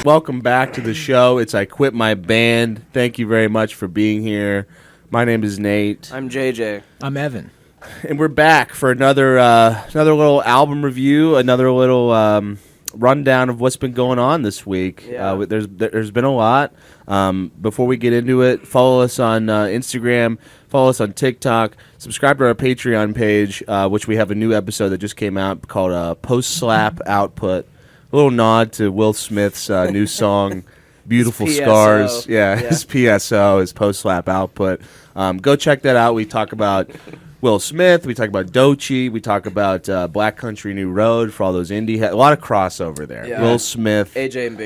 Welcome back to the show. It's I Quit My Band. Thank you very much for being here. My name is Nate. I'm JJ. I'm Evan. And we're back for another little album review, another little rundown of what's been going on this week. Yeah. There's been a lot. Before we get into it, follow us on Instagram, follow us on TikTok, subscribe to our Patreon page, which we have a new episode that just came out called Post Slap Output. A little nod to Will Smith's new song, Beautiful Scars. Yeah, his PSO, his Post Slap Output. Go check that out. We talk about Will Smith. We talk about Doechii. We talk about Black Country New Road for all those indie. A lot of crossover there. Yeah. Will Smith, AJ and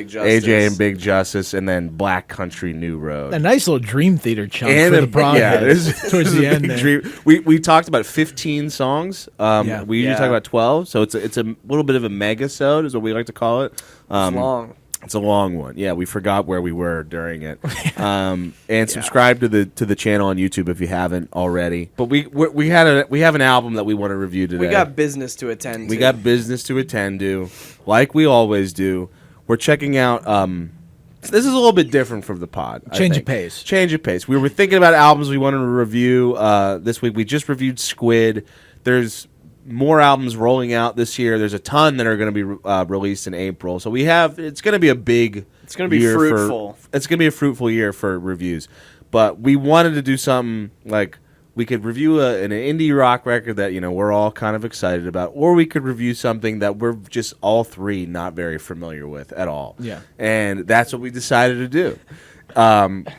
Big Justice, and then Black Country New Road. A nice little Dream Theater chunk for the progress towards the end there. We talked about 15 songs. We usually talk about 12, so it's a little bit of a mega-sode is what we like to call it. It's long. It's a long one. Yeah, we forgot where we were during it. And subscribe to the channel on YouTube if you haven't already. But we have an album that we want to review today. We got business to attend to. We got business to attend to, like we always do. We're checking out. This is a little bit different from the pod. Change of pace. Change of pace. We were thinking about albums we wanted to review this week. We just reviewed Squid. There's more albums rolling out this year. There's a ton that are going to be released in April. So it's going to be a big. It's going to be fruitful. It's going to be a fruitful year for reviews. But we wanted to do something like we could review an indie rock record that we're all kind of excited about, or we could review something that we're just all three not very familiar with at all. Yeah, and that's what we decided to do.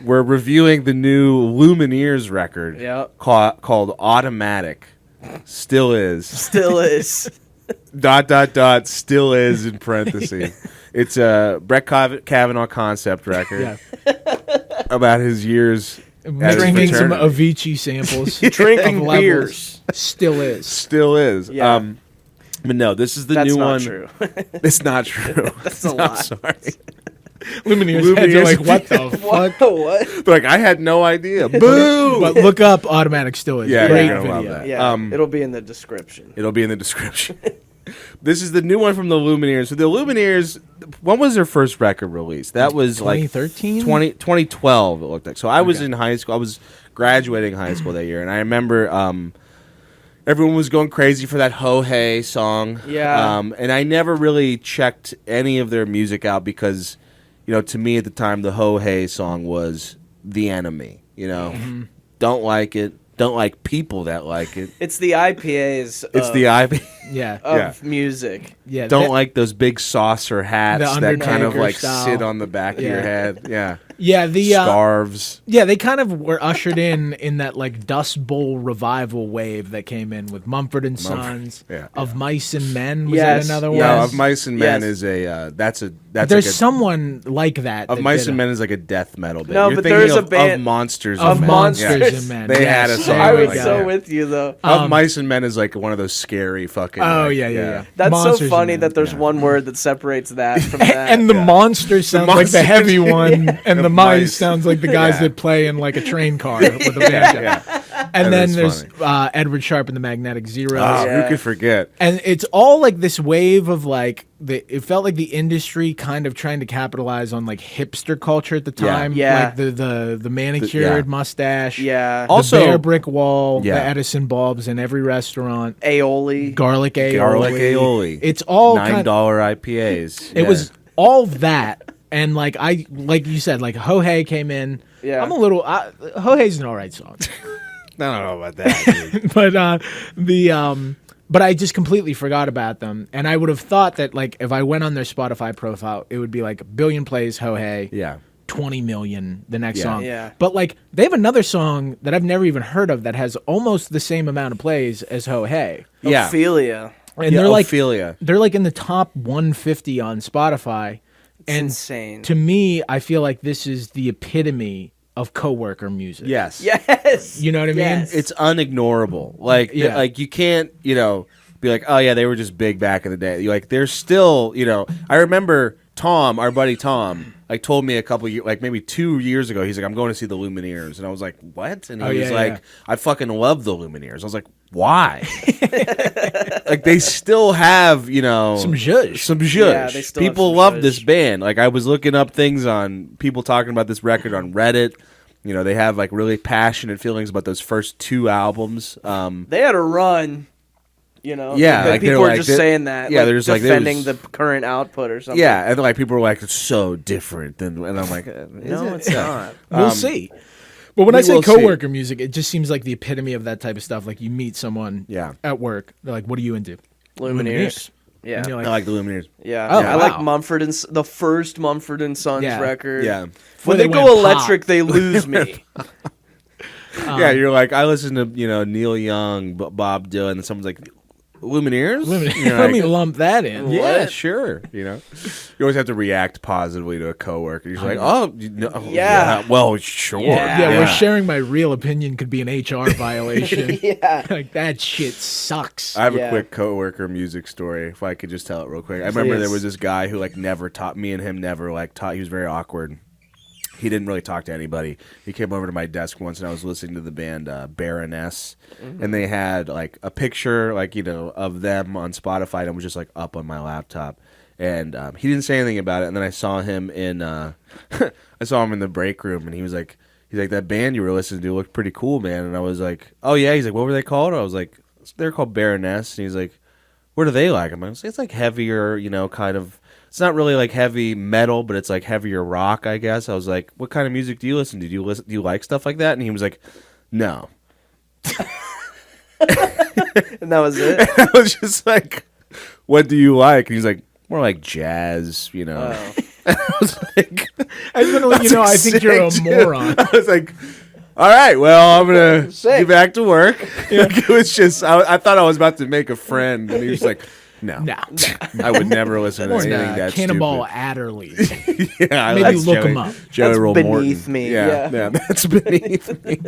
We're reviewing the new Lumineers record called Automatic. Still is. Still is. ... Still is in parentheses. It's a Brett Kavanaugh concept record about his years drinking some Avicii samples. Drinking beers. Still is. Still is. Yeah. But no, this is the new one. That's not true. It's not true. That's a lie. I'm sorry. Lumineers heads are like, what the fuck? What? They're like, I had no idea. Boo! But look up Automatic Still Is. Yeah, great you're gonna video. love that. Yeah, it'll be in the description. It'll be in the description. This is the new one from the Lumineers. So the Lumineers, when was their first record release? That was 2013? 2012, it looked like. So I was in high school. I was graduating high school that year. And I remember everyone was going crazy for that Ho Hey song. Yeah. And I never really checked any of their music out because, to me at the time, the Ho Hey song was the enemy. Don't like it. Don't like people that like it. It's the IPAs. It's the IPA. Of music. Yeah. Don't like those big saucer hats that kind of like style. sit on the back of your head. Yeah. Yeah, the scarves. Yeah, they kind of were ushered in that like Dust Bowl revival wave that came in with Mumford and Sons. Of Mice and Men. Was that another one? No, Of Mice and Men is that's there's someone like that. Of Mice and Men is like a death metal band. No, You're but there's a of band Monsters of Men. Monsters and Men. They had a song. I was like so that. with you though. Of Mice and Men is like one of those scary fucking. Oh yeah. That's Monsters so funny that there's one word that separates that from that. And the monsters sound like the heavy one, and the mice sounds like the guys Yeah. that play in like a train car with a banjo. And then there's Edward Sharpe and the Magnetic Zeros. Oh, who could forget? And it's all like this wave of like it felt like the industry kind of trying to capitalize on like hipster culture at the time. Yeah. Like the manicured mustache. Yeah. Also, the bare brick wall, the Yeah. Edison bulbs in every restaurant. Aioli. Garlic aioli. Garlic aioli. It's all $9 IPAs. It was all that. And like you said, like Ho Hey came in. Yeah. I'm a little. Ho Hey's an all right song. I don't know about that. But but I just completely forgot about them. And I would have thought that like if I went on their Spotify profile, it would be like 1 billion plays Ho Hey. Yeah. 20 million the next song. Yeah. But like they have another song that I've never even heard of that has almost the same amount of plays as Ho Hey. Yeah. Ophelia. And they're like Ophelia. They're like in the top 150 on Spotify. It's insane. To me, I feel like this is the epitome of coworker music. Yes. Yes. You know what I mean? Yes. It's unignorable. Like you can't, be like, oh yeah, they were just big back in the day. Like they're still, I remember Tom, our buddy Tom, like told me a couple years, like maybe 2 years ago, he's like, I'm going to see the Lumineers, and I was like, what? And he was like, I fucking love the Lumineers. I was like, why? Like they still have, you know, some zhuzh. Yeah, they still people have some love zhuzh. this band. Like I was looking up things on people talking about this record on Reddit. You know, they have like really passionate feelings about those first 2 albums. They had a run. You know, Yeah, like, people they're are like just thi- saying that. yeah, like, there's like defending there's- the current output or something. Yeah, and like people were like, it's so different than, and I'm like, No, it's not. We'll see. But when I we say will see. coworker music, it just seems like the epitome of that type of stuff. Like you meet someone at work, they're like, "What are you into?" Lumineers. Yeah. And you're I like, like the Lumineers. Yeah, Oh, I like wow. Mumford and the first Mumford and Sons Yeah. record. Yeah. When they they go went electric, pop. they lose me. Yeah, you're like, I listen to, you know, Neil Young, Bob Dylan, and someone's like, Lumineers? You're let me like, lump that in. yeah, What? sure. You know, you always have to react positively to a coworker. You're just like, oh, Yeah. yeah, well, sure. Yeah. We're sharing my real opinion could be an HR violation. Yeah. Like that shit sucks. I have a Yeah. quick coworker music story. If I could just tell it real quick. I remember there Please. was this guy who like never taught me and him never like taught. He was very awkward. He didn't really talk to anybody. He came over to my desk once, and I was listening to the band Baroness, and they had like a picture, like, you know, of them on Spotify, and it was just like up on my laptop. And he didn't say anything about it. And then I saw him in I saw him in the break room, and he's like, that band you were listening to looked pretty cool, man. And I was like, oh yeah. He's like, what were they called? I was like, they're called Baroness. And he's like, what are they like? I'm like, it's like heavier, you know, kind of. It's not really like heavy metal, but it's like heavier rock, I guess. I was like, what kind of music do you listen to? Do you like stuff like that? And he was like, no. And that was it. I was just like, what do you like? And he's like, more like jazz, you know. Oh. And I was like, I just want to let you know, I think you're a sick, dude. moron. I was like, all right, well, I'm going to Sick. get back to work. Like, it was just, I thought I was about to make a friend. And he was like, no. No. I would never listen to Or anything that Cannonball stupid. Adderley. Yeah, I Maybe like look Joey- 'em up. Joey That's Roll beneath Morton. me, Yeah, yeah. that's beneath me.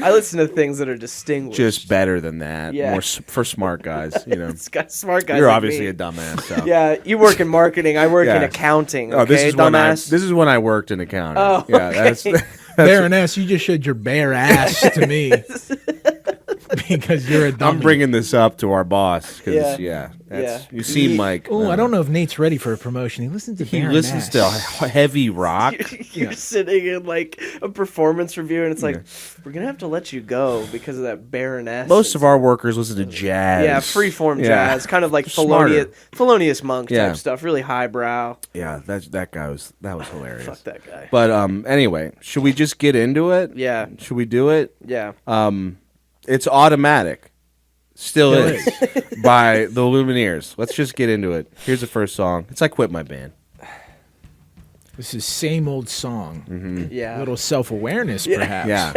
I listen to things that are distinguished. Just better than that. Yeah. More for smart guys, you know. It's got smart guys. You're like obviously me. a dumbass. So. Yeah, you work in marketing. I work in Yeah. accounting. Oh, this Okay, is when dumbass. I worked in accounting. Oh, yeah, okay. that's Baroness, you just showed your bare ass to me. Because you're a dummy. I'm bringing this up to our boss because Yeah. you seem Ye- like Oh, I don't know if Nate's ready for a promotion. He listens to he Baroness. listens to heavy rock. You're sitting in like a performance review, and it's like, we're gonna have to let you go because of that Baroness. Most of our workers listen to jazz. yeah, freeform Yeah. jazz, kind of like Smarter. Thelonious Monk Yeah. type stuff, really highbrow. Yeah, that was hilarious. Fuck that guy. But anyway, should we just get into it? Yeah, Should we do it? yeah. It's automatic. Still is. By the Lumineers. Let's just get into it. Here's the first song. It's I Quit My Band. This is same old song. Mm-hmm. Yeah. A little self-awareness, perhaps. Yeah.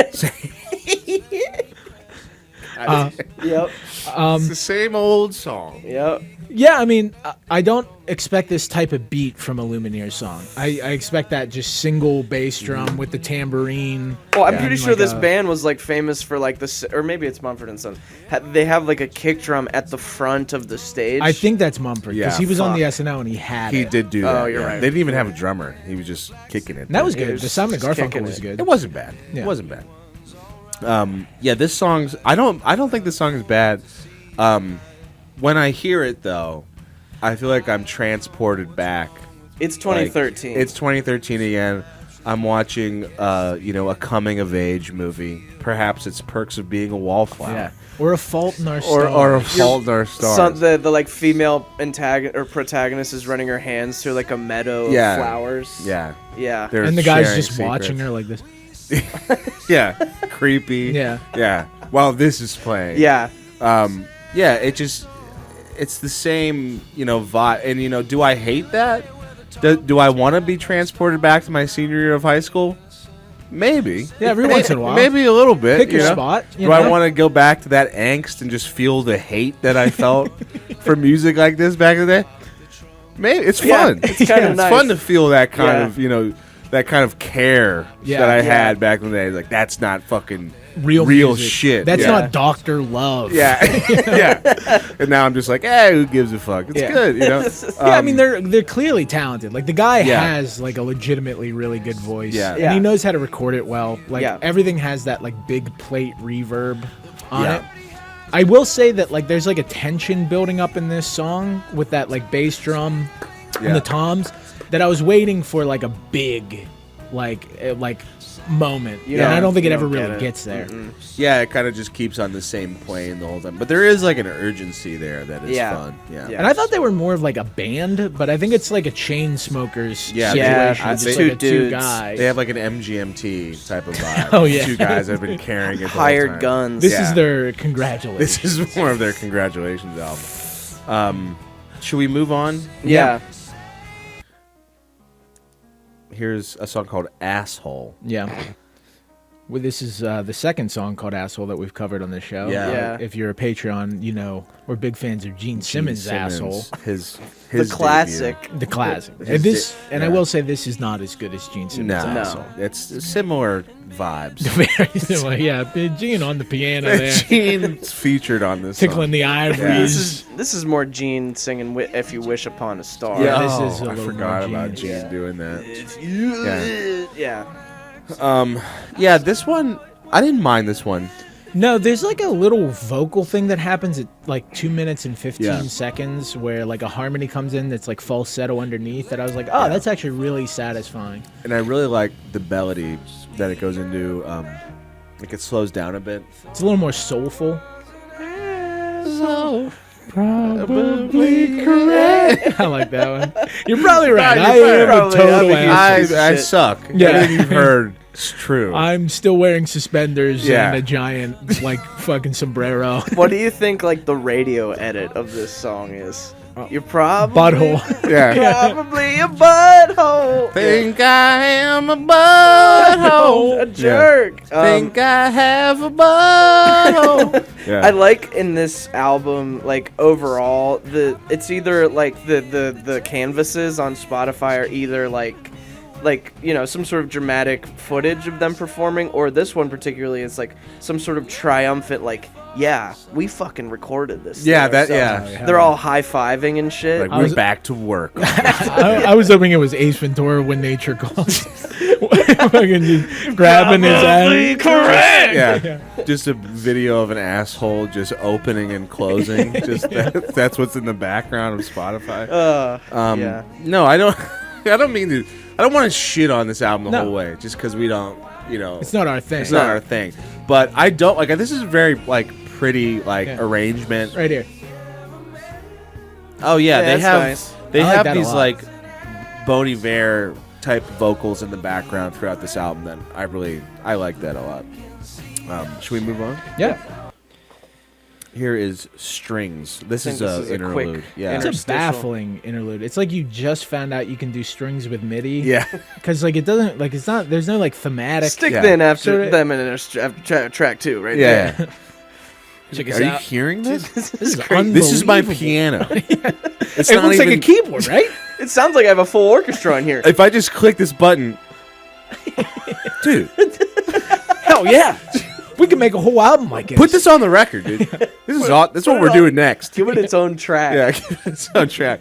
Yep. It's the same old song. Yep. Yeah, I mean, I don't expect this type of beat from a Lumineers song. I expect that just single bass drum with the tambourine. Well, I'm and pretty sure like this a- band was like famous for like this, or maybe it's Mumford and Sons. They have like a kick drum at the front of the stage. I think that's Mumford because Yeah, he was on the fuck. SNL and he had He it. did do that. Oh, you're yeah. right. They didn't even have a drummer. He was just kicking it. And that was He good. was The Simon just kicking Garfunkel was it. good. It wasn't bad. Yeah. It wasn't bad. Yeah, this song's. I don't think this song is bad. When I hear it though, I feel like I'm transported back. It's Like, 2013. it's 2013 again. I'm watching, a coming of age movie. Perhaps it's Perks of Being a Wallflower. Yeah. Or A Fault in Our Stars. Or A Fault in Our Stars. the like female protagonist is running her hands through like a meadow of Yeah. flowers. Yeah. Yeah. They're And the guy's sharing just watching her like this. Yeah. Creepy. Yeah. Yeah. While this is playing. Yeah. Yeah, it's the same, vibe. And, do I hate that? Do I want to be transported back to my senior year of high school? Maybe. Yeah, every once in a while. Maybe a little bit. Pick your you know? spot, you Do I know? want to go back to that angst and just feel the hate that I felt for music like this back in the day? Maybe. It's Yeah, fun. it's kinda It's nice. fun to feel that kind Yeah. of, that kind of care Yeah. that I Yeah. had back in the day. Like, that's not fucking real music. shit. That's Yeah. not Dr. Love. Yeah, yeah. And now I'm just like, hey, who gives a fuck? It's good, you know. Yeah, I mean they're clearly talented. Like the guy Yeah. has like a legitimately really good voice. Yeah. And Yeah. he knows how to record it well. Like Yeah. everything has that like big plate reverb on Yeah. it. I will say that like there's like a tension building up in this song with that like bass drum Yeah. and the toms that I was waiting for like a big like moment. You And I don't- don't think it you ever don't get really it. gets there. Yeah, it kind of just keeps on the same plane the whole time. But there is like an urgency there that is Yeah. fun. Yeah. Yeah. And I thought they were more of like a band, but I think it's like a chain smokers Yeah, situation. I- It's they- just like two a two dudes. guys. They have like an MGMT type of vibe. Oh, yeah. Two guys that have been carrying it the whole Hired time. guns. This Yeah. is their congratulations. This is more of their congratulations album. Should we move on? Yeah. Here's a song called Asshole. Yeah. Well, this is the second song called Asshole that we've covered on this show. Yeah. Yeah. If you're a Patreon, you know we're big fans of Gene Simmons' Asshole. His The classic. The classic. His And this, di- and I yeah. will say this is not as good as Gene debut. Simmons' No, Asshole. it's similar vibes. Very similar. Yeah, Gene on the piano there, Gene's featured on this tickling song. the ivories. This is more Gene singing "If You Wish Upon a Star." Yeah. Oh, this is a I little forgot more about Gene. Gene doing that. Yeah. Yeah, this one I didn't mind this one. No, there's like a little vocal thing that happens at like 2 minutes and 15 Yeah. seconds where like a harmony comes in that's like falsetto underneath that I was like, oh, that's actually really satisfying. And I really like the melody that it goes into. Like it slows down a bit. It's a little more soulful. Probably correct. I like that one. You're probably right. No, I you're am a probably- total I asshole. I Shit. suck. Yeah. Everything you've heard is true. I'm still wearing suspenders Yeah. and a giant like fucking sombrero. What do you think like the radio edit of this song is? You're probably Butthole. yeah. Probably a butthole. Think I am a butthole. A jerk. Think I have a butthole. Yeah. I like in this album, like overall, it's either like the canvases on Spotify are either like you know, some sort of dramatic footage of them performing, or this one particularly is like some sort of triumphant like, yeah, we fucking recorded this. Yeah, thing that- ourselves. yeah. They're all high fiving and shit. Like I we're was- back to work. I was hoping it was Ace Ventura when nature calls. Fucking just grabbing his ass. correct. Yeah. Just a video of an asshole just opening and closing. Just that's what's in the background of Spotify. Yeah. No, I don't. I don't mean to. I don't want to shit on this album the No. whole way, just because we don't. You know, It's not our thing. it's not our thing. But I don't like. This is very like pretty like Yeah. arrangement. Right here. Oh yeah, Yeah, they that's have nice. they I like have that a these lot. like Bon Iver type vocals in the background throughout this album. That I like that a lot. Should we move on? Yeah. Here is Strings. This think is this a is a interlude. quick Yeah. It's a Interstitial. baffling interlude. It's like you just found out you can do strings with MIDI. Yeah. Because like it doesn't like it's not. There's no like thematic. Stick Yeah. then after Sorta- them in track 2, right? Yeah. Check us Are you out. hearing this? This is This is my unbelievable. piano. It's It not looks like a even- keyboard, right? It sounds like I have a full orchestra in here. If I just click this button, dude, Hell yeah. We can make a whole album like this. put this on the record, dude. This is all. That's what put we're it doing next. Give it its own track. Yeah, give it its own track.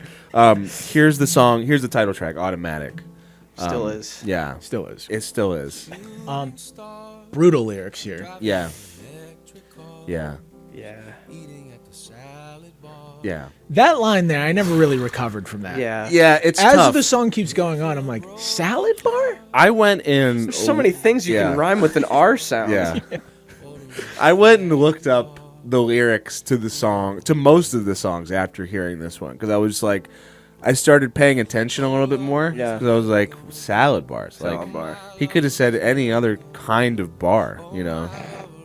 Here's the song. Here's the title track. Automatic. Still is. Yeah, Still is. it still is. Brutal lyrics here. Yeah. Yeah. Yeah. Yeah. That line there, I never really recovered from that. Yeah. Yeah. It's As tough. the song keeps going on, I'm like, salad bar? I went in. There's so many things you Yeah. can rhyme with an R sound. Yeah. I went and looked up the lyrics to the song, to most of the songs after hearing this one, because I was like, I started paying attention a little bit more. Yeah. Because I was like, salad bars. Salad like, bar. He could have said any other kind of bar, you know?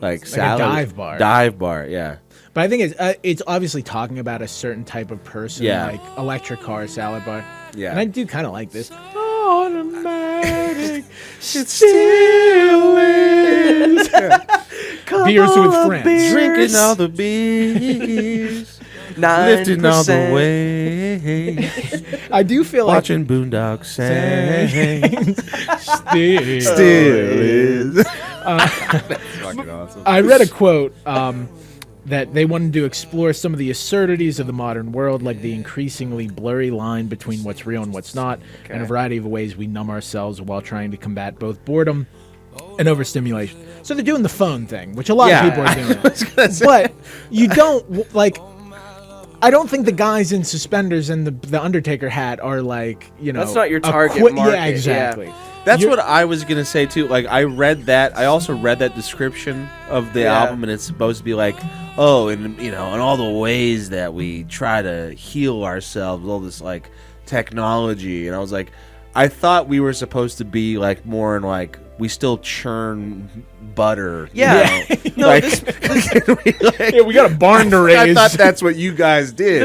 Like salad. dive bar. Dive bar, yeah. But I think it's obviously talking about a certain type of person, Yeah. like electric car, salad bar. Yeah. And I do kind of like this. Automatic. It still is. Beers with friends. Drinking all the beers. 9%. Lifting all the weight. I do feel like Watching Boondocks sing. still Still is. That's fucking awesome. I read a quote that they wanted to explore some of the absurdities of the modern world, like the increasingly blurry line between what's real and what's not, and a variety of ways we numb ourselves while trying to combat both boredom and overstimulation. So they're doing the phone thing, which a lot of people are doing. But you don't, like, I don't think the guys in suspenders and the Undertaker hat are like, you know. That's not your target market. Yeah, exactly. Yeah. That's what I was gonna say too. Like I read that. I also read that description of the album, and it's supposed to be like, oh, and you know, and all the ways that we try to heal ourselves, all this like technology. And I was like, I thought we were supposed to be like more in like we still churn butter. Yeah. You know? No, like, we got a barn to raise. I thought that's what you guys did.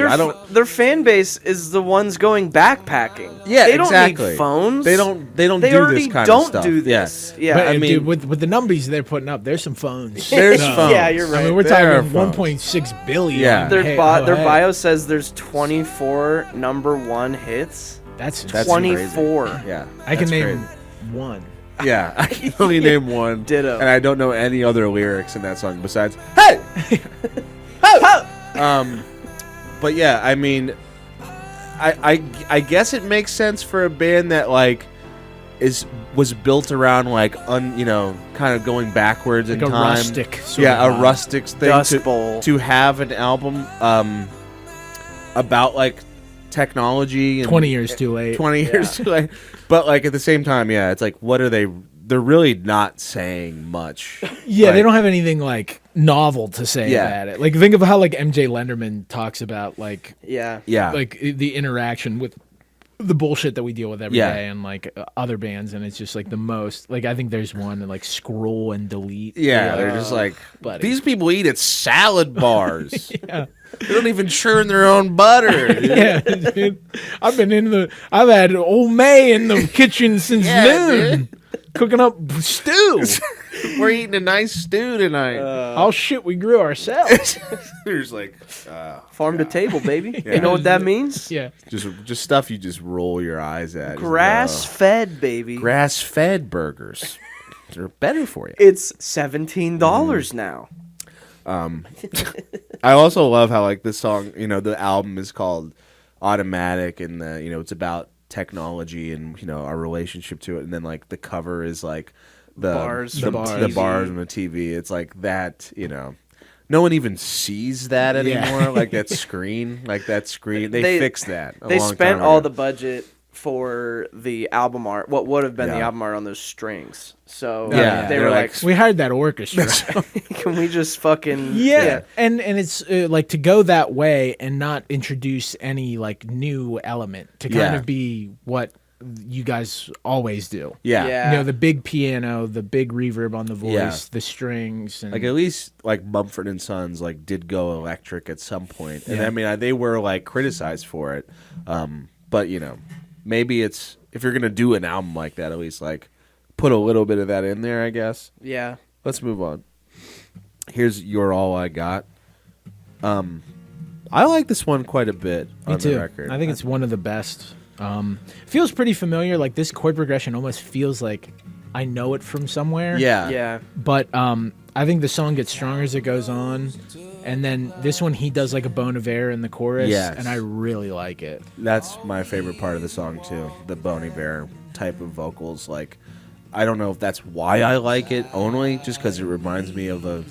Their fan base is the ones going backpacking. Yeah, they don't exactly. need phones. They don't do already this kind don't of stuff. do this. Yeah, But, I mean, dude, with the numbers they're putting up, there's some phones. There's phones. Yeah, you're right. I mean, we're There are talking phones. 1.6 billion. Yeah. Their bio says there's 24 #1 hits. That's 24. Crazy. Yeah, I can that's name crazy. one. Yeah, I can only name one. Ditto. And I don't know any other lyrics in that song besides "Hey, hey." But yeah, I mean, I guess it makes sense for a band that like was built around like kind of going backwards Like in a time. rustic sort Yeah, of a vibe. rustic thing Dust Bowl. to have an album about like technology and 20 years too late. 20 years too late. But like at the same time, yeah, it's like what are they? They're really not saying much. Yeah, Like, they don't have anything like novel to say Yeah. about it. Like think of how like MJ Lenderman talks about like Yeah. Yeah, like the interaction with the bullshit that we deal with every day Yeah. and like other bands, and it's just like the most like I think there's one that like scroll and delete. yeah, they're just like buddy. these people eat at salad bars. Yeah. They don't even churn their own butter. Dude. Yeah, dude. I've had Old May in the kitchen since Yeah, noon, cooking up stew. We're eating a nice stew tonight. All shit we grew ourselves. There's like Farm to table, baby. You know what that means? Yeah, just stuff you just roll your eyes at. Grass fed, baby. Grass fed burgers. They're better for you. It's $17 now. I also love how like this song, the album is called Automatic, and it's about technology and our relationship to it, and then like the cover is like the Bars the from bars TV. on the TV. It's like that, no one even sees that anymore. Yeah. Like that screen, they fixed that. They long spent time all ago. the budget for the album art, what would have been the Yeah. album art on those strings. So Yeah, they they're were like, like, we hired that orchestra. can we just fucking And it's like to go that way and not introduce any like new element to kind Yeah. of be what you guys always do. Yeah. Yeah. You know, the big piano, the big reverb on the voice, Yeah. the strings, and Like at least like Mumford and Sons like did go electric at some point, and Yeah. I mean they were like criticized for it, but maybe it's if you're gonna do an album like that, at least like put a little bit of that in there, I guess. Yeah. Let's move on. Here's You're All I Got. I like this one quite a bit me on too. the record. I think it's one of the best. Feels pretty familiar. Like this chord progression almost feels like I know it from somewhere. yeah. Yeah. But I think the song gets stronger as it goes on, and then this one he does like a Bon Iver in the chorus, Yes. and I really like it. That's my favorite part of the song too. The Bon Iver type of vocals. Like, I don't know if that's why I like it only, just because it reminds me of a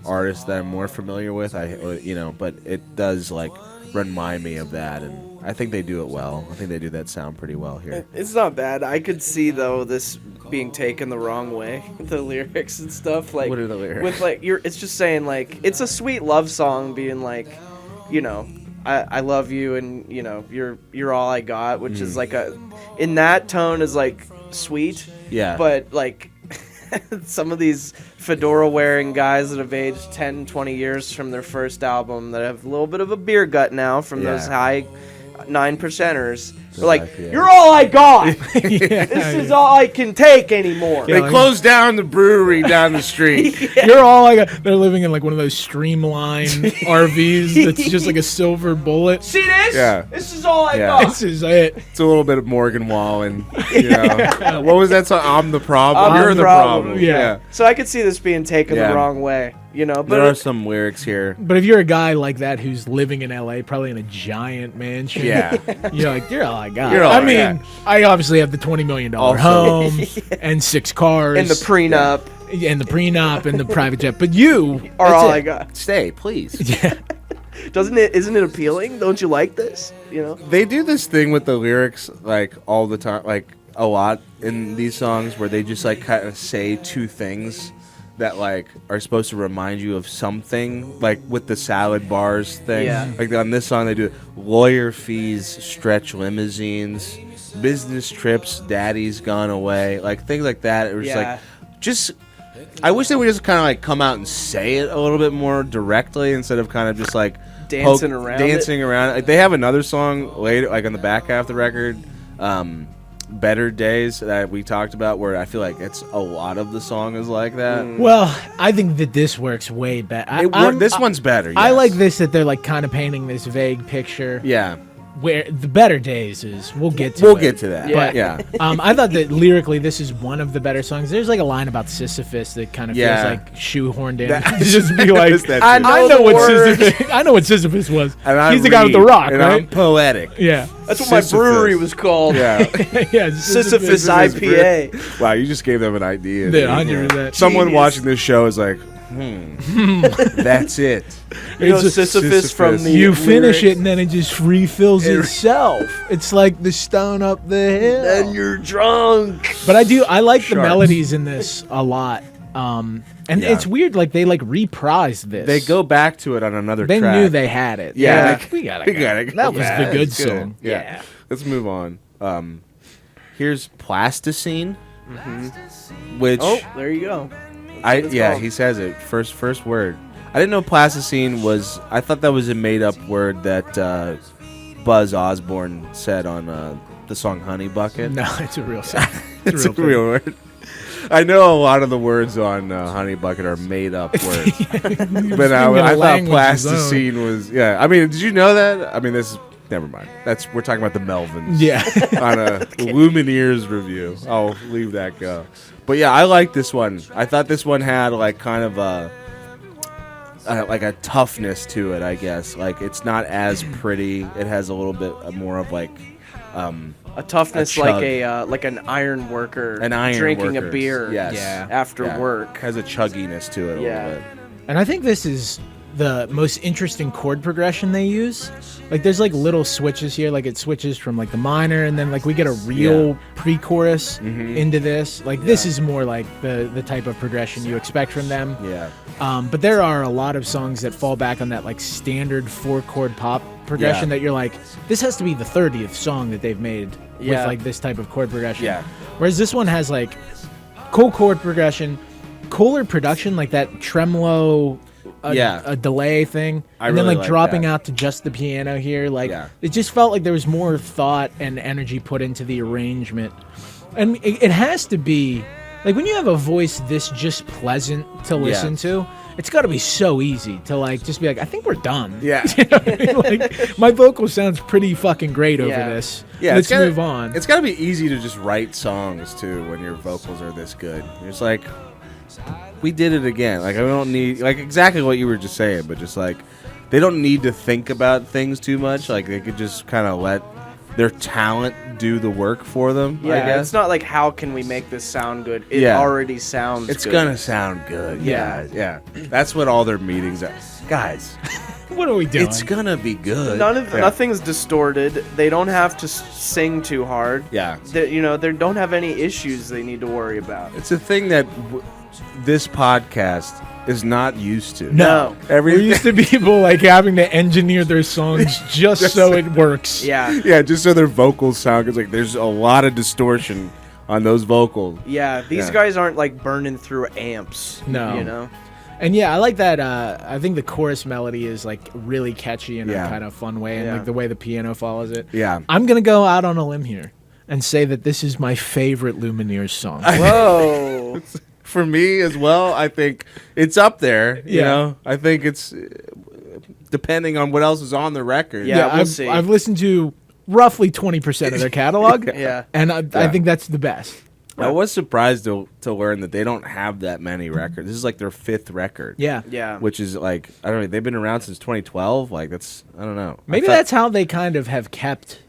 artist that I'm more familiar with. But it does like remind me of that, and I think they do it well. I think they do that sound pretty well here. It's not bad. I could see though this being taken the wrong way, the lyrics and stuff. Like, What are the lyrics? With like, it's just saying like it's a sweet love song, being like, I love you, and you're all I got, which is like in that tone is like sweet. Yeah. But like some of these fedora wearing guys that have aged 10, 20 years from their first album that have a little bit of a beer gut now from those Yeah. high 9%ers. They're like, IPA. you're all I got. Yeah. This is all I can take anymore. They closed down the brewery down the street. You're all like they're living in like one of those streamlined RVs that's just like a silver bullet. See this? Yeah. This is all I Yeah. got. This is it. It's a little bit of Morgan Wallen. You know. What was that song? I'm the problem. I'm You're the the problem. problem. Yeah. So I could see this being taken Yeah. the wrong way, you know. There are But some lyrics here. But if you're a guy like that who's living in LA, probably in a giant mansion, Yeah. you're like, you're all I got. You're all I I mean, got. I obviously have the $20 million Also. home and 6 cars in the prenup, and the prenup and the private jet. But you are that's all it. I got. Stay, please. Yeah. Isn't it appealing? Don't you like this? You know. They do this thing with the lyrics like all the time, like a lot in these songs where they just like kind of say two things that like are supposed to remind you of something, like with the salad bars thing. Yeah. Like on this song they do lawyer fees, stretch limousines, business trips, daddy's gone away, like things like that. It was Yeah. like just I wish they would just kind of like come out and say it a little bit more directly instead of kind of just like Dancing around dancing around. Like, they have another song later, like on the back half of the record, "Better Days" that we talked about, where I feel like it's a lot of the song is like that. Well, I think that this works way better. This one's better. I yes. like this that they're like kind of painting this vague picture. Yeah, Where the Better Days is, we'll get to we'll it. get to that. Yeah. Yeah. I thought that lyrically this is one of the better songs. There's like a line about Sisyphus that kind of Yeah. feels like shoehorned in. That- Just be like, Is that I too? know I know the what word. Sisyphus. I know what Sisyphus was. And I He's the guy with the read, rock, and right? I'm poetic. Yeah, That's what my Sisyphus. brewery was called. Yeah. yeah. Sisyphus Sisyphus IPA. Wow, you just gave them an idea. Yeah, 100%. Someone Genius. watching this show is like, that's it. You know It's a- Sisyphus from the You finish lyrics. it and then it just refills itself. It's like the stone up the hill. Then you're drunk. But I like the Sharks. melodies in this a lot. And Yeah. it's weird, like they like reprised this. They go back to it on another They track. knew they had it. Yeah. They're like, we gotta go. That was the good That's song. Yeah. Yeah. Let's move on. Here's plasticine, which Oh, there you go. It's called. he says it first word. I didn't know plasticine was. I thought that was a made up word that Buzz Osborne said on the song Honey Bucket. No, it's a real song. It's a thing. real word. I know a lot of the words on Honey Bucket are made up words, but speaking I a thought language of his plasticine was. Yeah, I mean, did you know that? I mean, this is never mind. We're talking about the Melvins. Yeah. On a Lumineers review. I'll leave that go. But yeah, I like this one. I thought this one had like kind of a like a toughness to it, I guess. Like it's not as pretty. It has a little bit more of like A toughness A like chug. like an iron worker an iron drinking worker. a beer Yes. Yeah. after Yeah. work. Has a chugginess to it a Yeah. little bit. And I think this is the most interesting chord progression they use. Like there's like little switches here, like it switches from like the minor and then like we get a real pre-chorus into this. Like this is more like the type of progression you expect from them. Yeah. But there are a lot of songs that fall back on that like standard 4-chord pop progression Yeah. that you're like, this has to be the 30th song that they've made Yeah. with like this type of chord progression. Yeah. Whereas this one has like cool chord progression, cooler production, like that tremolo, a delay thing, I and then really like like dropping that. out to just the piano here. Like Yeah. it just felt like there was more thought and energy put into the arrangement, and it has to be like when you have a voice this just pleasant to listen to. It's got to be so easy to like just be like, I think we're done. Yeah. You know what I mean? Like my vocal sounds pretty fucking great over Yeah. this. Yeah, Let's it's gotta- move on. It's got to be easy to just write songs too when your vocals are this good. You're just like, we did it again. Like I don't need like exactly what you were just saying, but just like they don't need to think about things too much. Like they could just kind of let their talent do the work for them. Yeah, I guess it's not like how can we make this sound good? It Yeah. already sounds it's good. gonna sound good. Yeah. Yeah. That's what all their meetings are. Guys, What are we doing? it's gonna be good. Nothing's distorted. They don't have to sing too hard. Yeah. They don't have any issues they need to worry about. It's a thing that this podcast is not used to. No. We're used to people like having to engineer their songs just so it works. Yeah. Yeah, just so their vocals sound good. Like there's a lot of distortion on those vocals. Yeah, these Yeah. guys aren't like burning through amps. No. You know? And yeah, I like that. I think the chorus melody is like really catchy in a kind of fun way, and Yeah. like the way the piano follows it. Yeah. I'm gonna go out on a limb here and say that this is my favorite Lumineers song. Whoa. For me as well, I think it's up there. You Yeah. know, I think it's depending on what else is on the record. Yeah, we'll I've, see. I've listened to roughly 20% of their catalog. Yeah. And I think that's the best. I was surprised to learn that they don't have that many records. This is like their 5th record. Yeah. Yeah. Which is like, I don't know, they've been around since 2012. Like, that's, I don't know. Maybe I thought- that's how they kind of have kept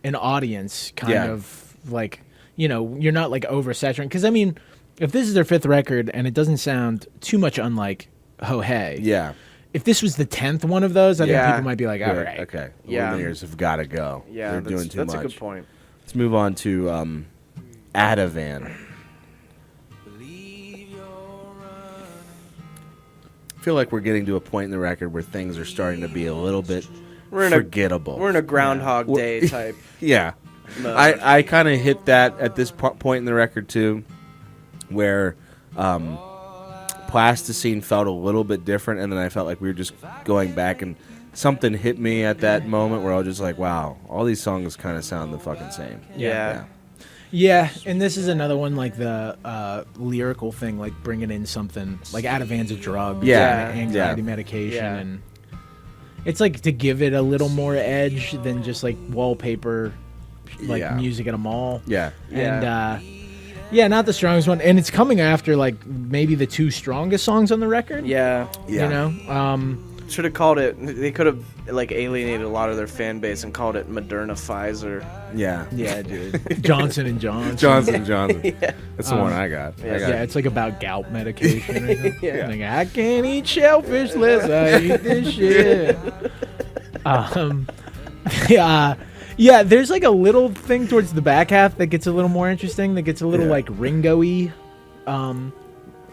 an audience kind of like, you know, you're not like oversaturating. Because, I mean, if this is their 5th record and it doesn't sound too much unlike Ho Hey. Yeah. If this was the 10th one of those, I think Yeah. people might be like, all right. Okay. Yeah. Lumineers have got to go. Yeah, They're doing too that's much. a good point. Let's move on to Ativan. I feel like we're getting to a point in the record where things are starting to be a little bit forgettable. We're in a Groundhog Day type. Yeah. mode. I kind of hit that at this point in the record too, where plasticine felt a little bit different, and then I felt like we were just going back, and something hit me at that moment where I was just like, wow, all these songs kind of sound the fucking same. Yeah. Yeah, and this is another one like the lyrical thing, like bringing in something like Ativan's a drug, Yeah, and anxiety yeah. medication, Yeah. and it's like to give it a little more edge than just like wallpaper, like Yeah. music at a mall. Yeah. And yeah, not the strongest one, and it's coming after like maybe the 2 strongest songs on the record. Yeah. Yeah. You know, Should have called it. They could have like alienated a lot of their fan base and called it Moderna Pfizer. Yeah. yeah, dude, Johnson and Johnson. Johnson. That's the one I got. I got Yeah, it's like about gout medication. Or something. Yeah. Like, I can't eat shellfish unless I eat this shit. Yeah, there's like a little thing towards the back half that gets a little more interesting. That gets a little like Ringo-y,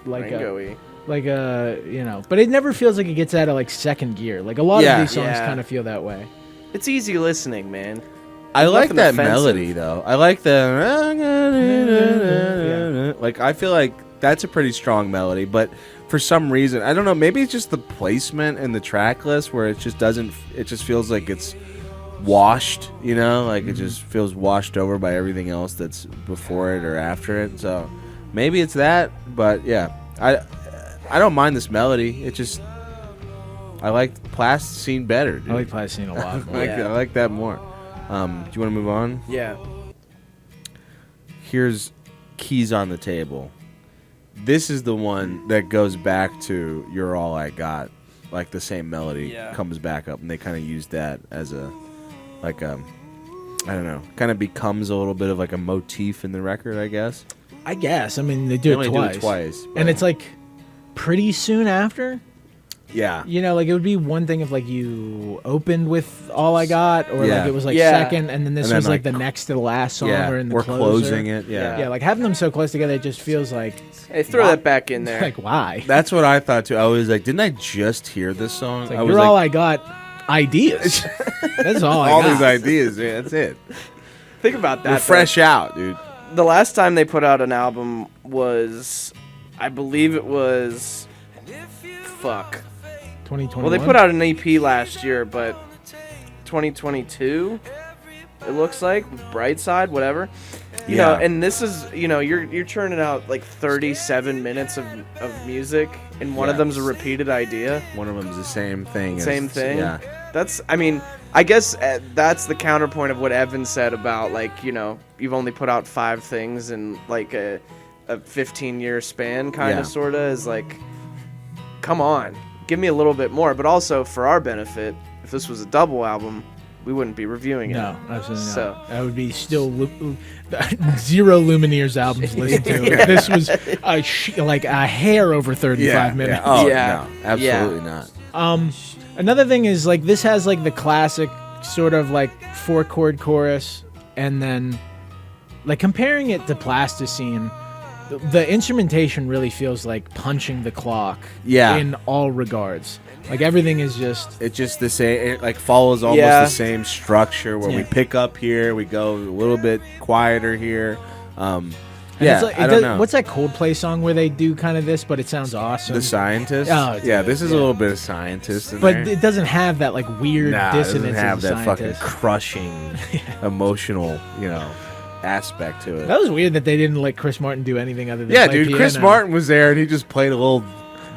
Ringo-y. you know. But it never feels like it gets out of like second gear. Like a lot Yeah. of these songs Yeah. kind of feel that way. It's easy listening, man. I like Nothing that offensive. melody though. I like the like. I feel like that's a pretty strong melody, but for some reason, I don't know. Maybe it's just the placement in the track list where it just doesn't. It just feels like it's washed. You know, like it just feels washed over by everything else that's before it or after it. So maybe it's that. But yeah, I don't mind this melody. It just I like Plasticine better. Dude. I like Plasticine a lot more. Yeah. I like that more. Do you want to move on? Yeah. Here's Keys on the Table. This is the one that goes back to You're All I Got. Like the same melody comes back up, and they kind of use that as a, like I don't know, kind of becomes a little bit of like a motif in the record, I guess. I guess. I mean, they do They it only twice. do it twice. And it's like pretty soon after. Yeah. You know, like it would be one thing if like you opened with All I Got, or Yeah. like it was like Yeah. second, and then this And then, was like like, the next to the last song, Yeah. or in the We're closer. closing it. Yeah. Yeah, like having them so close together, it just feels like Hey, throw that back in there. like why? That's what I thought too. I was like, didn't I just hear this song? It's like, I was you're like, all I got. Ideas. That's all I all got. these ideas. Yeah, that's it. Think about that. We're though. fresh out, dude. The last time they put out an album was, I believe it was, 2021. Well, they put out an EP last year, but 2022, it looks like, Brightside, whatever. You know, and this is, you know, you're churning out like 37 minutes of music, and one of Yeah. them's a repeated idea. One of them's the same thing. Same thing. Yeah. That's, I mean, I guess that's the counterpoint of what Evan said about, like, you know, you've only put out 5 things in like a 15-year span, kind Yeah. of, sort of, is like, come on, give me a little bit more. But also, for our benefit, if this was a double album, we wouldn't be reviewing it. No, absolutely not. So- That would be still 0 Lumineers albums listened to. If this was like a hair over 35 minutes. Oh, Yeah. no. Absolutely not. Another thing is like this has like the classic sort of like 4-chord chorus, and then like comparing it to Plasticine, the instrumentation really feels like punching the clock. Yeah. In all regards, like everything is just It's just the same. It like follows almost Yeah. the same structure where we Yeah. pick up here, we go a little bit quieter here, and And Yeah, it's like, I don't know. What's that Coldplay song where they do kind of this, but it sounds awesome? The Scientist. Oh, dude, yeah, this is a yeah. little bit of Scientist in But there. it doesn't have that like weird Nah, it dissonance. doesn't have of that fucking Scientist. crushing, emotional, aspect to it. That was weird that they didn't let Chris Martin do anything other than Yeah, play dude, Chris piano. Martin was there and he just played a little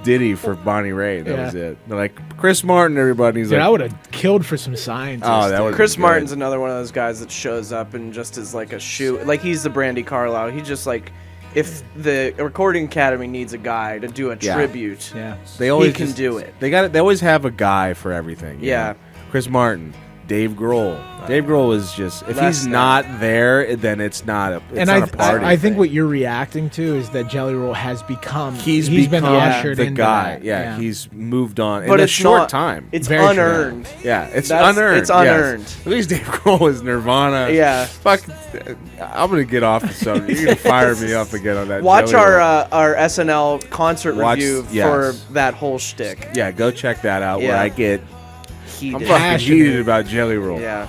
ditty for Bonnie Raitt. That Yeah. was it. They're like, Chris Martin, everybody's Dude, like, I would have killed for some Scientist. Oh, that dude. would've Chris good. Martin's another one of those guys that shows up and just is like a shoe. Like he's the Brandy Carlisle. He just like, if the Recording Academy needs a guy to do a Yeah. tribute, Yeah. they always he can just- do it. They always have a guy for everything. you Yeah. know? Chris Martin, Dave Grohl. Dave Grohl is just, if Less he's than. not there, then it's not a party. I think thing. what you're reacting to is that Jelly Roll has become. He's been become ushered the into guy. that. Yeah, he's moved on But in a it's short not- time. It's Very true. unearned. Yeah, it's That's- unearned. it's unearned. Yes. At least Dave Grohl is Nirvana. Yeah. Fuck. I'm gonna get off the subject. You're gonna fire me up again on that. Watch Jelly Roll. our SNL concert Watch- review yes. for that whole shtick. Yeah, go check that out. Where Yeah. I get, He I'm did. fucking Passionate. heated about Jelly Roll. Yeah.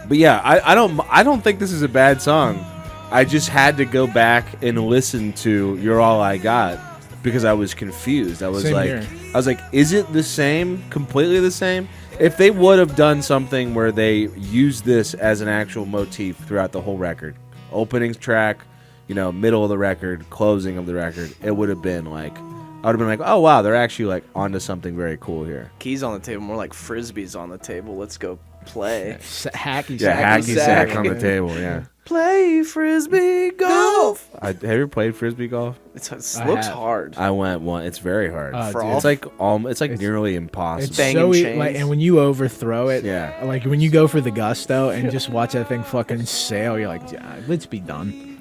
But yeah, I don't think this is a bad song. I just had to go back and listen to "You're All I Got" because I was confused. I was Same like, here. is it the same? Completely the same? If they would have done something where they used this as an actual motif throughout the whole record, opening track, middle of the record, closing of the record, it would have been like, I would have been like, oh wow, they're actually like onto something very cool here. Keys on the table, more like frisbees on the table. Let's go play. Hacky Yeah, sack. hacky sack sack. on the table. Yeah. Play frisbee golf. Have you ever played frisbee golf? It I looks have. hard. I went one. It's very hard. Oh, For dude. all- It's like nearly impossible. It's Banging so chains. and when you overthrow it, Yeah. like when you go for the gusto and just watch that thing fucking sail, you're like, yeah, let's be done.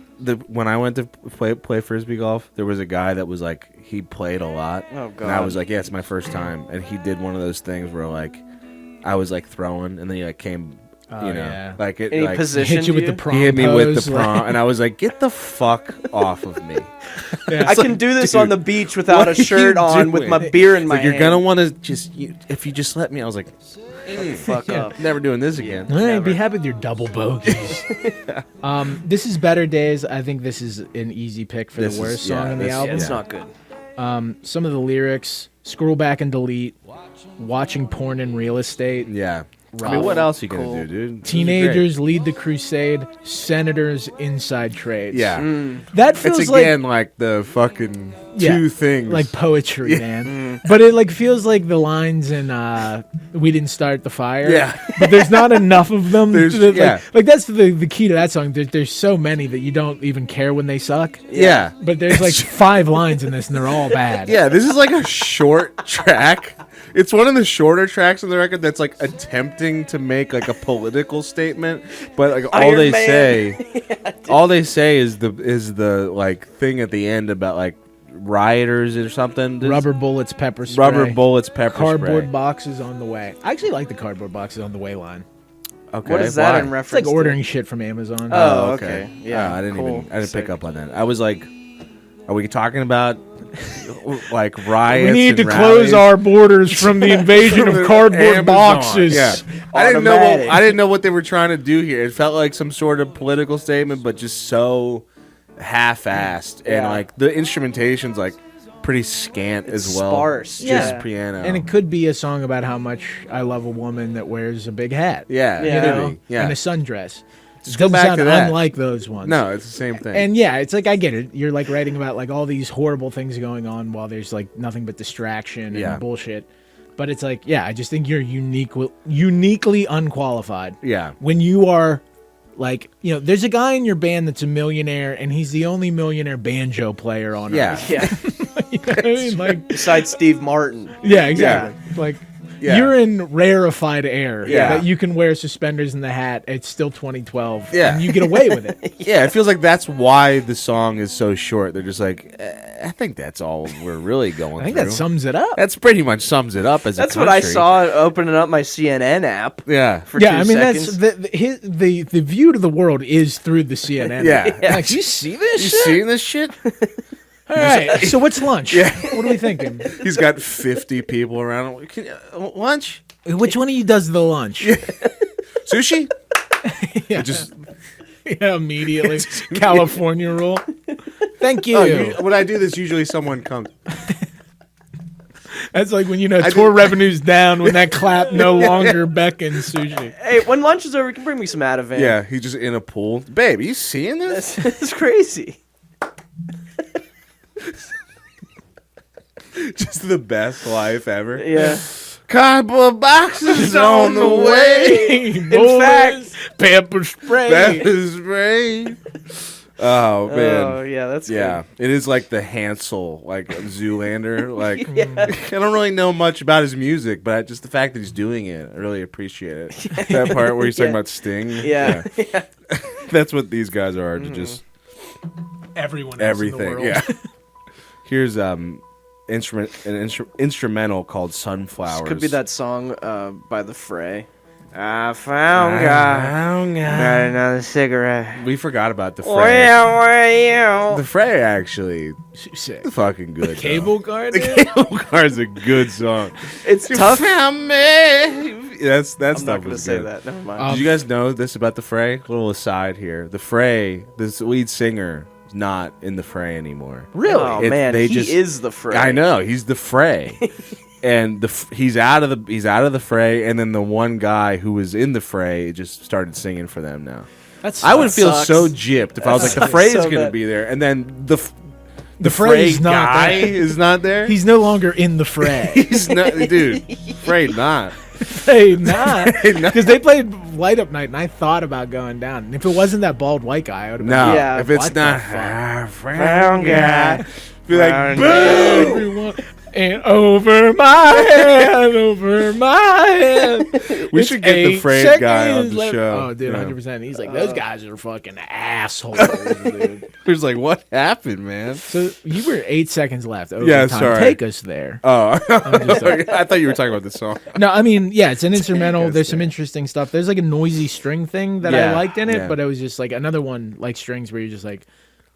When I went to play frisbee golf, there was a guy that was like, he played a lot. Oh, And I God. was like, yeah, it's my first time. And he did one of those things where like, I was like throwing, and then he like came, Oh, yeah. like it. And he like, positioned Hit you with the prom he hit me with pose, the prom, like- and I was like, get the fuck off of me. Yeah. I can do this on the beach without what a are shirt you on with doing? my beer in my Like, you're hand. gonna want to just, if you just let me. I was like, fuck up. never doing this again. All right, Never. be happy with your double bogeys. This is Better Days. I think this is an easy pick for This the is- worst yeah, song on the this- album. It's Yeah. not good. Some of the lyrics, scroll back and delete, watching porn in real estate. Yeah. I mean, what else are you gonna Cool. do, dude? This is Teenagers lead the crusade. Senators inside trades. great. Yeah. that feels It's like again like the fucking Yeah, two things. like poetry, man. But it like feels like the lines in "We Didn't Start the Fire." Yeah. but there's not enough of them. There's- that, yeah. like that's the key to that song. There's so many that you don't even care when they suck. yeah. But there's like 5 lines in this, and they're all bad. Yeah, this is like a short track. It's one of the shorter tracks on the record that's like attempting to make like a political statement, but like all Iron they Man. say, all they say is the like thing at the end about like rioters or something. Rubber bullets, pepper spray. rubber bullets, pepper Cardboard spray. boxes on the way. I actually like the cardboard boxes on the way line. Okay, What is that why? in It's reference like ordering to? shit from Amazon. Oh, okay. Yeah, I didn't cool. even. I didn't Sick. pick up on that. I was like, are we talking about like riots? we need to and close rallies? our borders from the invasion From of cardboard Amazon. boxes. Yeah. I didn't know. Automatic. I didn't know what they were trying to do here. It felt like some sort of political statement, but just so half-assed, and Yeah. like the instrumentation's like pretty scant It's as well. sparse, Just yeah. piano. And it could be a song about how much I love a woman that wears a big hat. yeah, Yeah. it You could know? be. Yeah. And a sundress. Just It go doesn't back sound to that. unlike those ones. No, it's the same thing. And yeah, it's like I get it. You're like writing about like all these horrible things going on while there's like nothing but distraction and Yeah. bullshit. But it's like, yeah, I just think you're uniquely unqualified. yeah. When you are like, there's a guy in your band that's a millionaire and he's the only millionaire banjo player on Yeah. earth. Yeah. You know what I mean? Like, Besides Steve Martin. yeah, exactly. Like Yeah. you're in rarefied air Yeah. that you can wear suspenders in the hat. It's still 2012. Yeah. And you get away with it. Yeah, it feels like that's why the song is so short. They're just like, I think that's all we're really going I think through. that sums it up. That's pretty much sums it up as That's a what I country. saw opening up my CNN app. Yeah. For Yeah, 2 I mean seconds. that's the view to the world is through the CNN. Yeah. Like you see this You shit? seeing this shit? All right. So what's lunch? What are we thinking? He's got 50 people around him. Lunch? Which one of you does the lunch? Sushi? Yeah. Just Yeah, immediately. California roll. Thank you. When I do this, usually someone comes. That's like when tour revenue's down when that clap no longer beckons sushi. Hey, when lunch is over, you can bring me some ativan. Yeah, he's just in a pool. Babe, you seeing this? It's crazy. Just the best life ever. Yeah. Cardboard boxes on the way. In fact, pepper spray. Pepper spray. Oh man. Oh yeah, that's yeah. It is like the Hansel, like Zoolander. Like Yeah. I don't really know much about his music, but just the fact that he's doing it, I really appreciate it. That part where he's talking about Sting. Yeah. That's what these guys are to just Everyone else everything. in the world. Yeah. Here's instrumental called Sunflowers. This could be that song by The Fray. I found God. Got another cigarette. We forgot about the Fray. Where The Fray actually Sick. fucking good. Cable car. The Cable Car is a good song. It's You tough. found me. That I'm stuff not gonna was say good. that. Never mind. Did you guys know this about the Fray? Little aside here. The Fray, this lead singer, is not in the Fray anymore. Really? Oh man, they he is the Fray. I know he's the Fray, and he's out of the Fray, and then the one guy who was in the Fray just started singing for them now. I would feel sucks. so gypped if I was like, the sucks Fray is so going to bad. be there, and then the The Fray Fray's not guy there. is not there. He's no longer in the fray. He's not, dude. Fray not. Hey, not Fray not. because they played Light Up Night, and I thought about going down. And if it wasn't that bald white guy, I would have been No, Yeah, if it's what the not fuck? Brown guy, be like, Brown boo! everyone. And over my head, over my head. We It's should get the 8 Fray guy on seconds the left. show. Oh, dude, Yeah. 100%. He's like, those guys are fucking assholes, dude. He was like, what happened, man? So you were 8 seconds left. Over Yeah, time. sorry. Take us there. Oh, just like- I thought you were talking about the song. No, I mean, yeah, it's an instrumental. us There's some there. interesting stuff. There's like a noisy string thing that I Yeah, liked in it, yeah. but it was just like another one like strings where you're just like,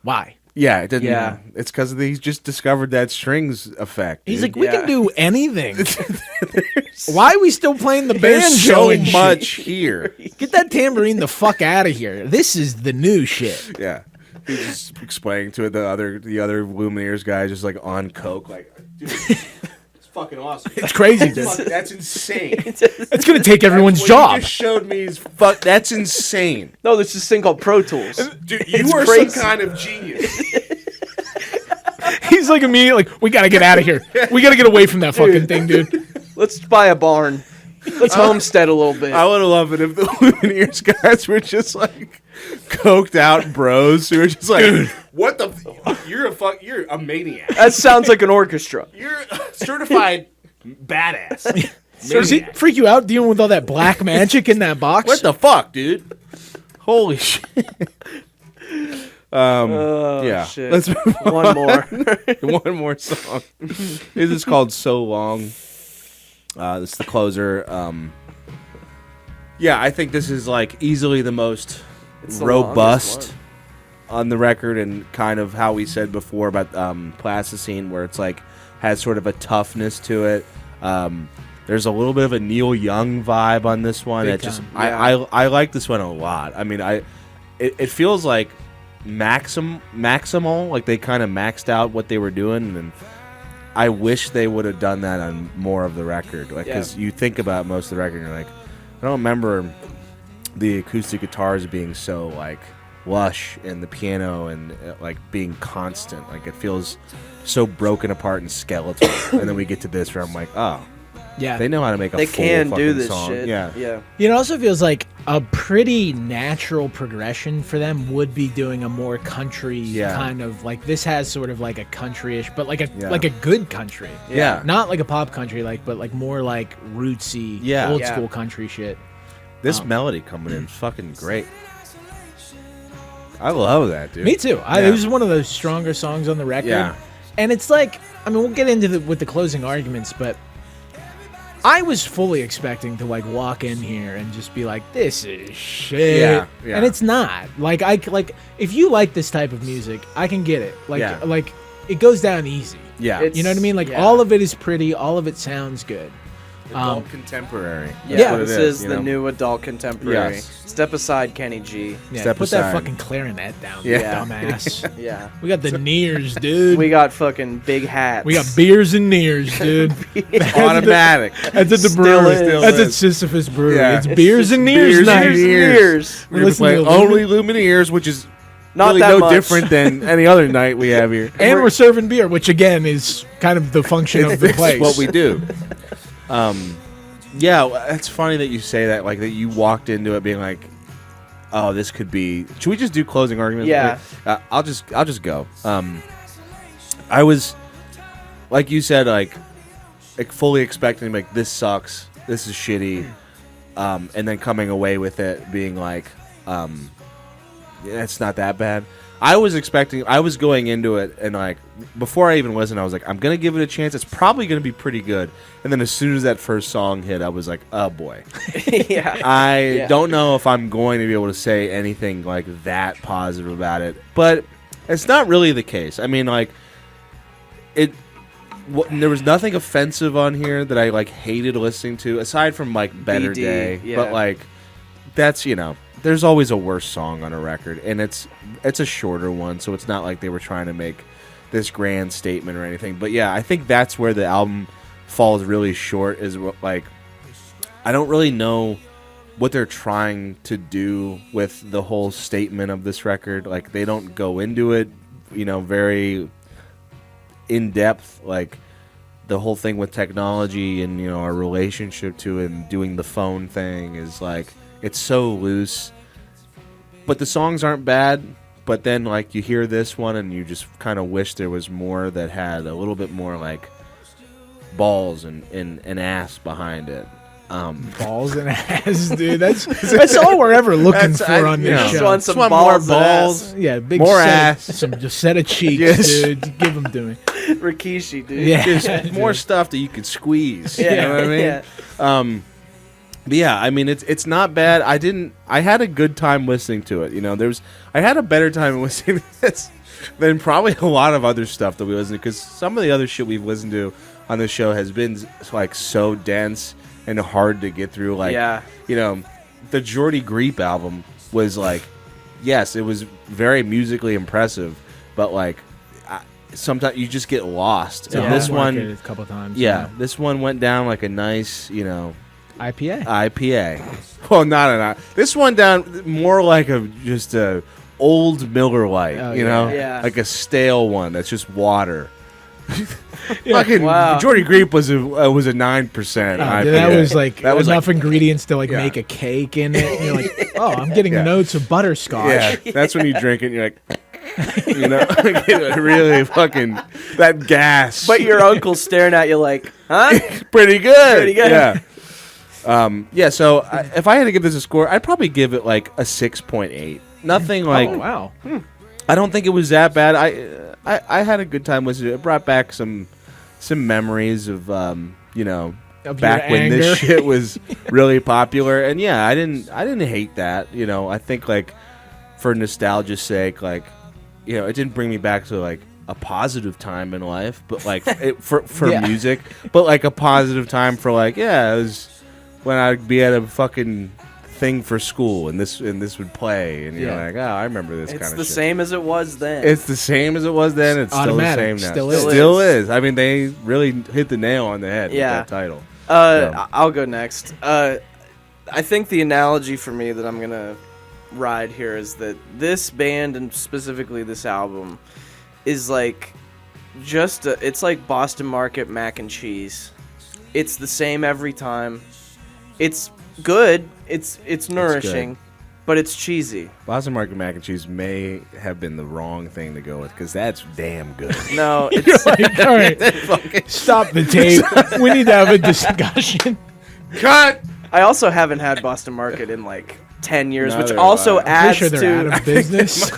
why? Yeah, it didn't. Yeah. It's because he's just discovered that strings effect. He's dude. like, we Yeah. can do anything. Why are we still playing the There's banjo so and shit? much here. Get that tambourine the fuck out of here. This is the new shit. Yeah. He's just explaining to it the other Lumineers guys just like on coke, like, dude, it's fucking awesome. It's crazy, dude. That's insane. It's gonna take everyone's What job. you just showed me is fuck. That's insane, No, there's this thing called Pro Tools. dude. It's You are crazy. some kind of genius. He's like immediately like, we gotta get out of here. We gotta get away from that fucking thing, dude. Let's buy a barn. Let's homestead a little bit. I would have loved it if the Lumineers guys were just like coked out bros who are just like, dude, what the? You're a maniac. That sounds like an orchestra. You're a certified badass. Does it freak you out dealing with all that black magic in that box? What the fuck, dude? Holy shit. Oh, Yeah. shit. Let's move on. One more. One more song. This is called So Long. This is the closer. Yeah, I think this is like easily the most It's the robust longest on the record, and kind of how we said before about plasticine, where it's like has sort of a toughness to it. There's a little bit of a Neil Young vibe on this one. Big It just time. I like this one a lot. I mean, it feels like maximal, like they kind of maxed out what they were doing, and I wish they would have done that on more of the record. Like, because you think about most of the record, and you're like, I don't remember the acoustic guitars being so like lush, and the piano and like being constant. Like, it feels so broken apart and skeletal. And then we get to this where I'm like, oh, Yeah. they know how to make a They full can do fucking this song. shit. Yeah. Yeah. It also feels like a pretty natural progression for them would be doing a more country kind of like, this has sort of like a country-ish, but like a good country. Yeah. Not like a pop country, like, but like more like rootsy, old school country shit. This melody coming in is fucking great. I love that, dude. Me too. It was one of those stronger songs on the record. Yeah. And it's like, I mean, we'll get into with the closing arguments, but I was fully expecting to like walk in here and just be like, this is shit. Yeah. And it's not. Like, if you like this type of music, I can get it. Like, like it goes down easy. Yeah. It's- You know what I mean? Like, yeah. all of it is pretty. All of it sounds good. Adult contemporary. That's Yeah, what it this is you the know? new adult contemporary. Yes. Step aside, Kenny G. Yeah, Step put aside. that fucking clarinet down, Yeah. dumbass. Yeah. We got the Neers, dude. We got fucking big hats. We got beers and Neers, dude. Automatic. That's at the Still brewery. is. That's at Sisyphus Brewery. Yeah. It's It's beers just and Neers beers night. and Years. We're gonna play listening to only Lumineers, which is Not really that no much. different than any other night we have here. And we're serving beer, which again is kind of the function of the It's place. what we do. Yeah, it's funny that you say that, like that you walked into it being like, "Oh, this could be." Should we just do closing arguments? Yeah. I'll just go. I was, like you said, like fully expecting like this sucks, this is shitty, and then coming away with it being like, yeah, it's not that bad. I was going into it and like before I even listened, I was like, I'm gonna give it a chance. It's probably gonna be pretty good. And then as soon as that first song hit, I was like, oh boy. Yeah. I don't know if I'm going to be able to say anything like that positive about it, but it's not really the case. I mean, like there was nothing offensive on here that I like hated listening to, aside from like Better BD, Day. yeah. But like that's there's always a worse song on a record, and it's a shorter one, so it's not like they were trying to make this grand statement or anything. But yeah, I think that's where the album falls really short. Is like I don't really know what they're trying to do with the whole statement of this record. Like they don't go into it, very in depth. Like the whole thing with technology and our relationship to it and doing the phone thing is like. It's so loose, but the songs aren't bad. But then, like, you hear this one and you just kind of wish there was more that had a little bit more, like, balls and ass behind it. Balls and ass, dude. That's all we're ever looking for on this Just show. want some want balls, more balls. Yeah, big More set ass. Just set of cheeks, Yes. dude. Give them to me. Rikishi, dude. Yeah. There's more stuff that you could squeeze. Yeah. You know what I mean? Yeah. But yeah, I mean it's not bad. I had a good time listening to it. I had a better time listening to this than probably a lot of other stuff that we listen to, because some of the other shit we've listened to on this show has been like so dense and hard to get through. Like, Yeah. The Jordy Griep album was like, yes, it was very musically impressive, but like sometimes you just get lost. Yeah, And this Market one, a couple times. yeah, this one went down like a nice, IPA. Well, not this one down more like just a old Miller Lite, Oh, yeah. like a stale one that's just water. Yeah. Fucking Wow. Jordy Griep was a 9% IPA. Dude, that was like That was enough like- ingredients to like Yeah. make a cake in it. And you're like, oh, I'm getting Yeah. notes of butterscotch. Yeah, that's when you drink it and you're like, really fucking that gas. But your uncle's staring at you like, huh? pretty good. Pretty good. Yeah. So if I had to give this a score, I'd probably give it like a 6.8. Nothing like Oh, wow. I don't think it was that bad. I had a good time listening to it. It brought back some memories of Of back your when this anger. shit was really popular. And yeah, I didn't hate that. I think like for nostalgia's sake, like it didn't bring me back to like a positive time in life, but like for Yeah. music, but like a positive time for like it was when I'd be at a fucking thing for school and this would play and you're Yeah. like, oh, I remember this It's kind of the shit. same as it was then. It's the same as it was then. It's still the Automatic. same now. Still is. Still is. I mean, they really hit the nail on the head Yeah. with that title. I'll go next. I think the analogy for me that I'm gonna ride here is that this band and specifically this album is like it's like Boston Market mac and cheese. It's the same every time. It's good. It's nourishing, but it's cheesy. Boston Market mac and cheese may have been the wrong thing to go with because that's damn good. No, You're it's like, all right, stop the tape. We need to have a discussion. Cut. I also haven't had Boston Market in like 10 years, which Neither have also I. I'm adds sure they're to out of business.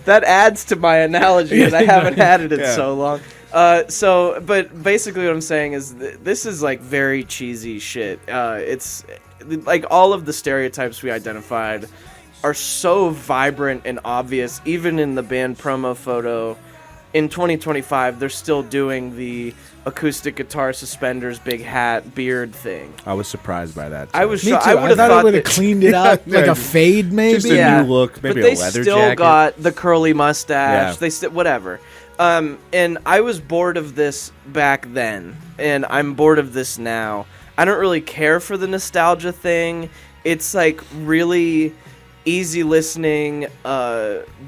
that adds to my analogy that I haven't had it in Yeah. so long. But basically what I'm saying is this is like very cheesy shit. It's like all of the stereotypes we identified are so vibrant and obvious, even in the band promo photo. in 2025 they're still doing the acoustic guitar, suspenders, big hat, beard thing. I was surprised by that. I was Me too. I would have thought thought it would have that, cleaned it up, like a fade maybe. Just a Yeah. new look, maybe but they a leather still jacket. got the curly mustache. Yeah. They still whatever. And I was bored of this back then, and I'm bored of this now. I don't really care for the nostalgia thing. It's like really easy listening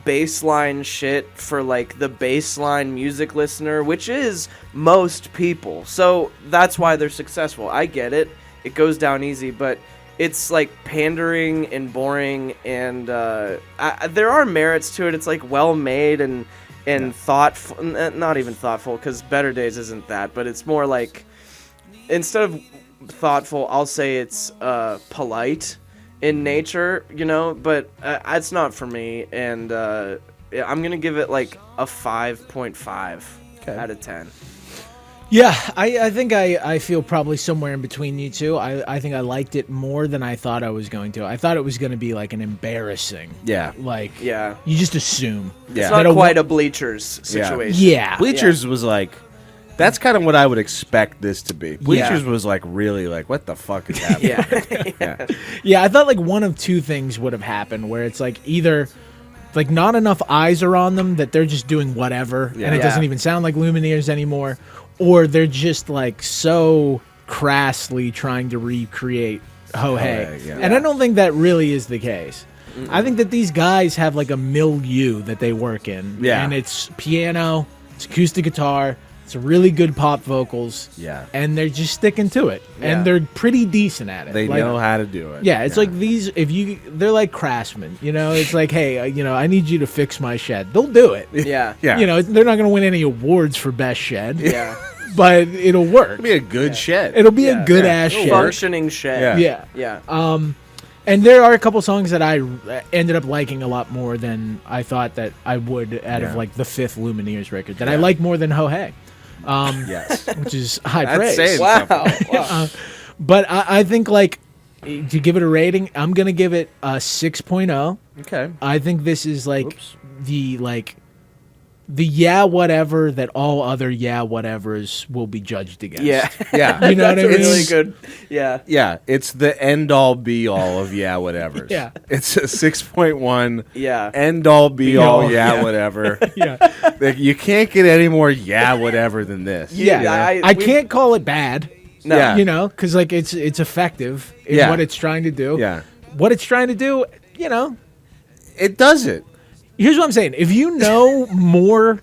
baseline shit for like the baseline music listener, which is most people. So that's why they're successful. I get it. It goes down easy, but it's like pandering and boring, and there are merits to it. It's like well made and thoughtful. Not even thoughtful, because Better Days isn't that, but it's more like, instead of thoughtful, I'll say it's polite in nature, but it's not for me, and I'm gonna give it like a 5.5 out of 10. Yeah, I think I feel probably somewhere in between you two. I think I liked it more than I thought I was going to. I thought it was going to be like an embarrassing. Yeah. Like, Yeah. you just assume. Yeah. It's not quite a Bleachers situation. Yeah. Bleachers was like, that's kind of what I would expect this to be. Bleachers was like really like, what the fuck is happening? Yeah. Yeah, I thought like one of two things would have happened, where it's like either like not enough eyes are on them that they're just doing whatever, and it doesn't even sound like Lumineers anymore, or they're just like so crassly trying to recreate Ho Hey. And I don't think that really is the case. I think that these guys have like a milieu that they work in. Yeah. And it's piano, it's acoustic guitar, it's really good pop vocals. Yeah. And they're just sticking to it. Yeah. And they're pretty decent at it. They Like, know how to do it. yeah, it's like these, they're like craftsmen, it's like, hey, I need you to fix my shed. They'll do it. Yeah. Yeah. They're not going to win any awards for best shed. Yeah. But it'll work. It'll be a good shed. It'll be a good ass shed. Functioning shed. Yeah. Yeah. And there are a couple songs that I ended up liking a lot more than I thought that I would out of like the 5th Lumineers record that I like more than Ho Hey. Yes. Which is high That's praise. saying Wow. something. Wow. But I think like to give it a rating, I'm gonna give it a 6.0. Okay. I think this is like the yeah whatever that all other yeah whatevers will be judged against. Yeah. Yeah. You know what I mean? Really good. Yeah. Yeah, it's the end all be all of yeah whatever. Yeah. It's a 6.1. Yeah. End all be all all, yeah yeah. whatever. Yeah. Like, you can't get any more yeah whatever than this. Yeah. Yeah, I can't call it bad. No. Yeah. Because like it's effective in Yeah. what it's trying to do. Yeah. What it's trying to do, It does it. here's what I'm saying. If you know more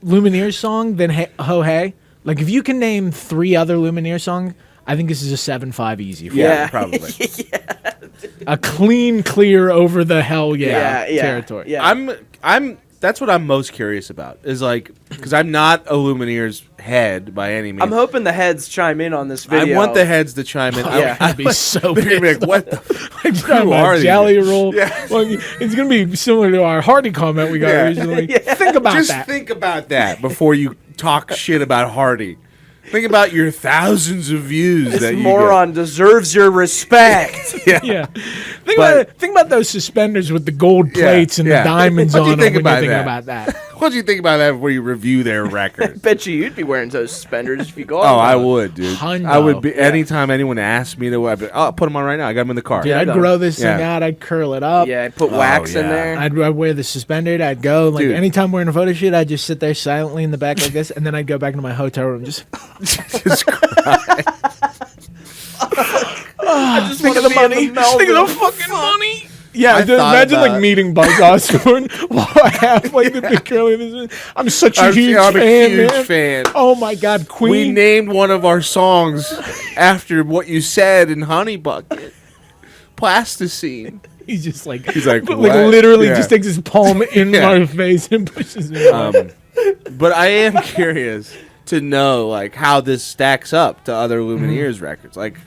Lumineers song than Ho Hey, like if you can name 3 other Lumineers songs, I think this is a 7.5 easy for Yeah, Yeah. probably. a clean clear over the hell Yeah. Yeah. territory. Yeah. I'm that's what I'm most curious about, is like, because I'm not a Lumineers head by any means. I'm hoping the heads chime in on this I video. want the heads to chime in. Yeah. I'd be so They're gonna be pissed like, what the Like, Who are these? Jelly roll. Yeah. Well, it's gonna be similar to our Hardy comment we got Yeah. originally. Think about Just that. think about that before you talk shit about Hardy. Think about your thousands of views This that you moron deserves your respect. get. Yeah. Yeah. Think about those suspenders with the gold plates and yeah. the diamonds What'd you on them think when about you're thinking that? about that. What do you think about that before you review their record? Bet you'd be wearing those suspenders if you go. Oh, I would, dude. Hundo. I would be. Anytime anyone asked me to, I'd be, I'll put them on right now. I got them in the car. Dude, Yeah, I'd no. grow this thing Yeah. out. I'd curl it up. Yeah, put wax in yeah. there. I'd wear the suspended. I'd go like Dude. anytime we're in a photo shoot, I'd just sit there silently in the back like this, and then I'd go back into my hotel room just Just cry. Just think of wanna the be in money. Think of the Melville. fucking money. Yeah, I dude, thought imagine about- like meeting Buzz Osborne while I have like the big curly. I'm such a huge I'm fan, a huge man. fan. Oh my God, Queen. We named one of our songs after what you said in Honey Bucket. Plasticine. He's just like He's like, like what? literally Yeah. just takes his palm in Yeah. my face and pushes it. But I am curious to know like how this stacks up to other Lumineers records. Like,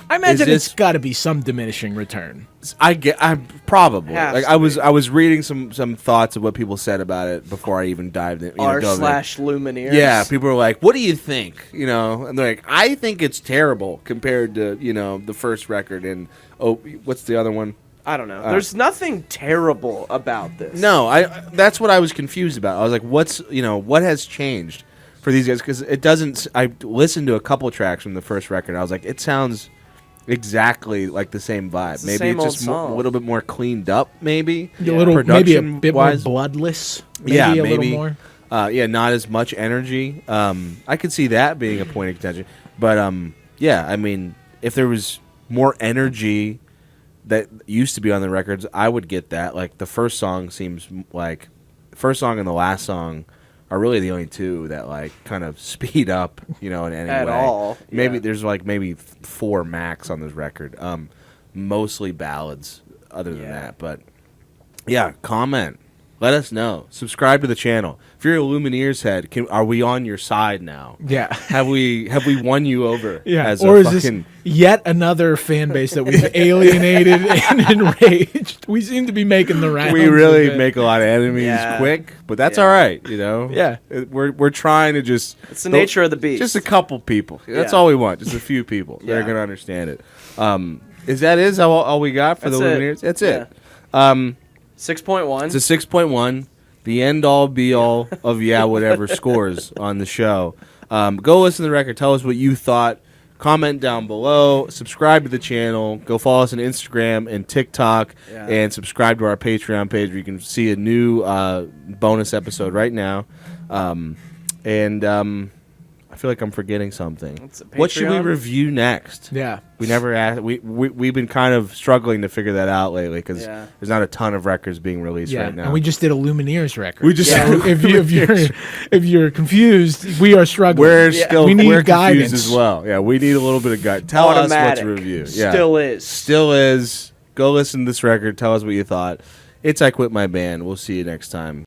I imagine is it's got to be some diminishing return. I'm probably Has like to I was reading some thoughts of what people said about it before I even dived in. dove in. r/Lumineers. Yeah, people were like, "What do you think?" And they're like, "I think it's terrible compared to the first record." And what's the other one? I don't know. There's nothing terrible about this. No, that's what I was confused about. I was like, what has changed for these guys? Because it doesn't. I listened to a couple tracks from the first record. And I was like, it sounds exactly like the same vibe. It's the maybe same it's just old a little bit more cleaned up. Maybe maybe a bit more bloodless. Maybe yeah, a maybe. little more. Not as much energy. I could see that being a point of contention. But yeah, I mean, if there was more energy that used to be on the records, I would get that. Like the first song seems like first song and the last song are really the only two that like kind of speed up, in any At way. all. Maybe Yeah. there's like maybe 4 max on this record. Mostly ballads other than that. But yeah, comment. Let us know. Subscribe to the channel. If you're a Lumineers head, are we on your side now? Yeah. Have we won you over? Yeah. As Or a is fucking this yet another fan base that we've alienated and enraged? We seem to be making the rounds. we really make a lot of enemies Yeah. quick, but that's Yeah. all right, Yeah. We're trying to just. It's the nature of the beast. Just a couple people. That's Yeah. all we want. Just a few people that are Yeah. gonna understand it. Is all we got for That's the it. Lumineers? That's it. 6.1. It's a 6.1, the end all be all of whatever scores on the show. Go listen to the record. Tell us what you thought. Comment down below. Subscribe to the channel. Go follow us on Instagram and TikTok, and subscribe to our Patreon page where you can see a new bonus episode right now. I feel like I'm forgetting something. It's a What should we Patreon? review next? Yeah. We never asked. We've been kind of struggling to figure that out lately because Yeah. there's not a ton of records being released Yeah. right now. And we just did a Lumineers record. We just So if you're confused, we are struggling. we're Yeah. still We need we're guidance. confused as well. Yeah, we need a little bit of guidance. Tell Automatic. us what to review. Yeah. Still is. Still is. Go listen to this record. Tell us what you thought. It's I Quit My Band. We'll see you next time.